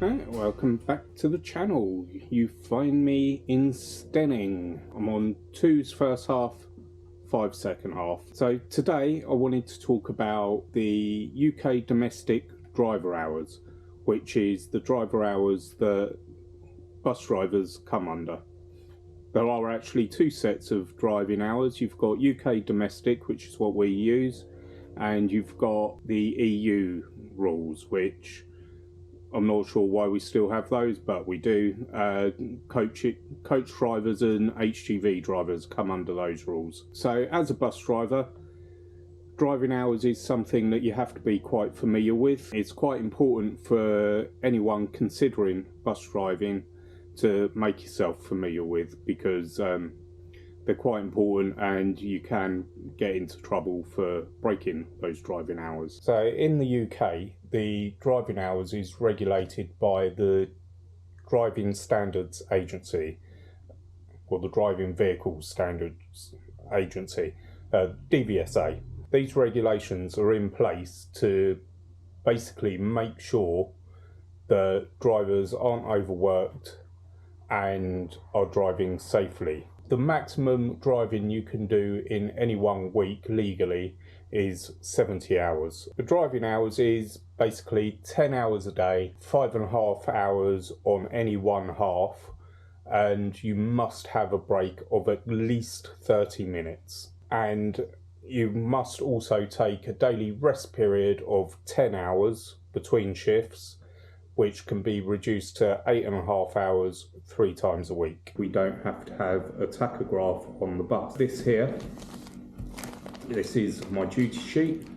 Right, welcome back to the channel. You find me in Stenning. I'm on 2's first half, 5's second half. So today I wanted to talk about the UK domestic driver hours, which is the driver hours that bus drivers come under. There are actually two sets of driving hours. You've got UK domestic, which is what we use, and you've got the EU rules, which I'm not sure why we still have those, but we do. Coach drivers and HGV drivers come under those rules. So as a bus driver, driving hours is something that you have to be quite familiar with. It's quite important for anyone considering bus driving to make yourself familiar with, because they're quite important and you can get into trouble for breaking those driving hours. So in the UK, the driving hours is regulated by the Driving Standards Agency, or the Driving Vehicle Standards Agency, DVSA. These regulations are in place to basically make sure that drivers aren't overworked and are driving safely. The maximum driving you can do in any 1 week legally is 70 hours. The driving hours is basically 10 hours a day, 5.5 hours on any one half, and you must have a break of at least 30 minutes. And you must also take a daily rest period of 10 hours between shifts, which can be reduced to 8.5 hours 3 times a week. We don't have to have a tachograph on the bus. This is my duty sheet,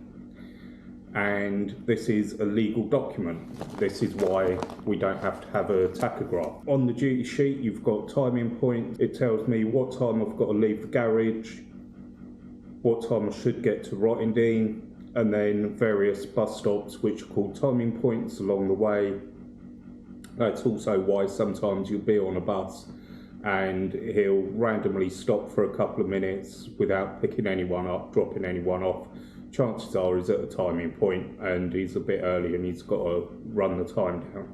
and this is a legal document. This is why we don't have to have a tachograph. On the duty sheet, you've got timing points. It tells me what time I've got to leave the garage, what time I should get to Rottingdean, and then various bus stops which are called timing points along the way. That's also why sometimes you'll be on a bus and he'll randomly stop for a couple of minutes without picking anyone up, dropping anyone off. Chances are he's at a timing point and he's a bit early and he's got to run the time down.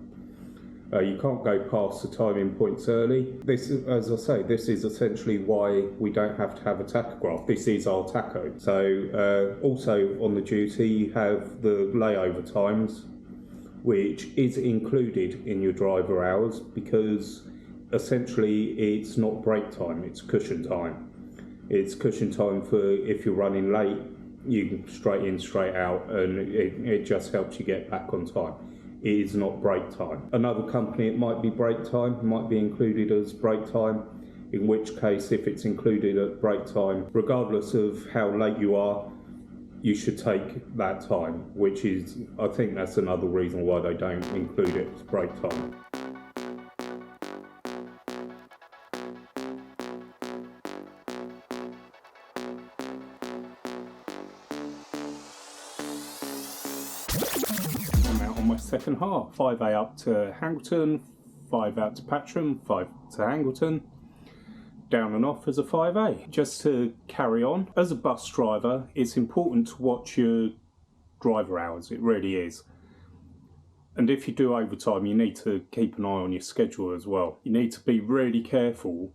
You can't go past the timing points early. This is, as I say, this is essentially why we don't have to have a tachograph. This is our tacho. So also on the duty you have the layover times, which is included in your driver hours, because essentially it's not break time, it's cushion time. It's cushion time for if you're running late, you can straight in, straight out, and it just helps you get back on time. It is not break time. Another company, it might be break time, it might be included as break time, in which case if it's included at break time, regardless of how late you are, you should take that time, which is, I think that's another reason why they don't include it as break time. I'm out on my second half. 5A up to Hangleton, 5 out to Patcham, 5 to Hangleton, down and off as a 5A. Just to carry on, as a bus driver, it's important to watch your driver hours, it really is. And if you do overtime, you need to keep an eye on your schedule as well. You need to be really careful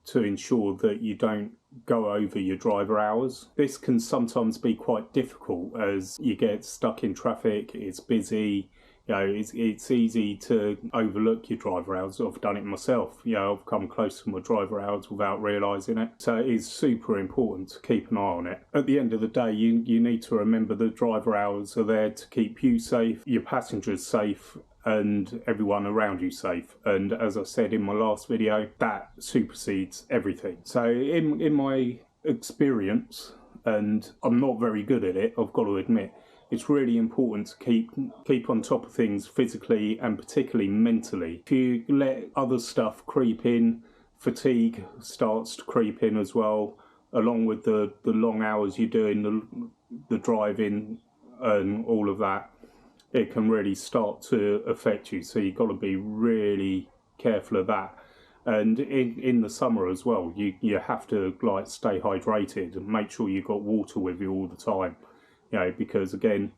to ensure that you don't go over your driver hours. This can sometimes be quite difficult as you get stuck in traffic, it's busy. You know, it's easy to overlook your driver hours. I've done it myself. You know, I've come close to my driver hours without realising it. So it is super important to keep an eye on it. At the end of the day, you need to remember the driver hours are there to keep you safe, your passengers safe, and everyone around you safe. And as I said in my last video, that supersedes everything. So in my experience, and I'm not very good at it, I've got to admit, it's really important to keep on top of things physically and particularly mentally. If you let other stuff creep in, fatigue starts to creep in as well, along with the long hours you're doing, the driving and all of that. It can really start to affect you, so you've got to be really careful of that. And in the summer as well, you have to like stay hydrated and make sure you've got water with you all the time. You know, because again,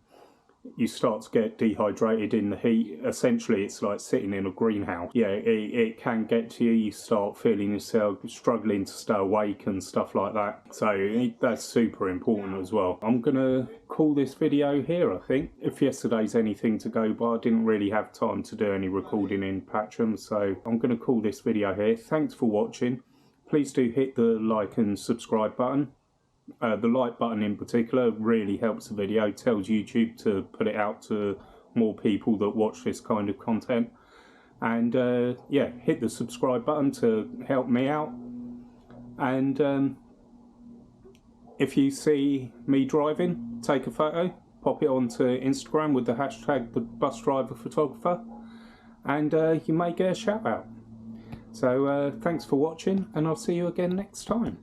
you start to get dehydrated in the heat. Essentially, it's like sitting in a greenhouse. Yeah, it can get to you. You start feeling yourself struggling to stay awake and stuff like that. So that's super important as well. I'm going to call this video here, I think. If yesterday's anything to go by, I didn't really have time to do any recording in Patreon, so I'm going to call this video here. Thanks for watching. Please do hit the like and subscribe button. The like button in particular really helps the video, tells YouTube to put it out to more people that watch this kind of content. And yeah, hit the subscribe button to help me out. And if you see me driving, take a photo, pop it onto Instagram with the hashtag #BusDriverPhotographer, and you may get a shout out. So thanks for watching, and I'll see you again next time.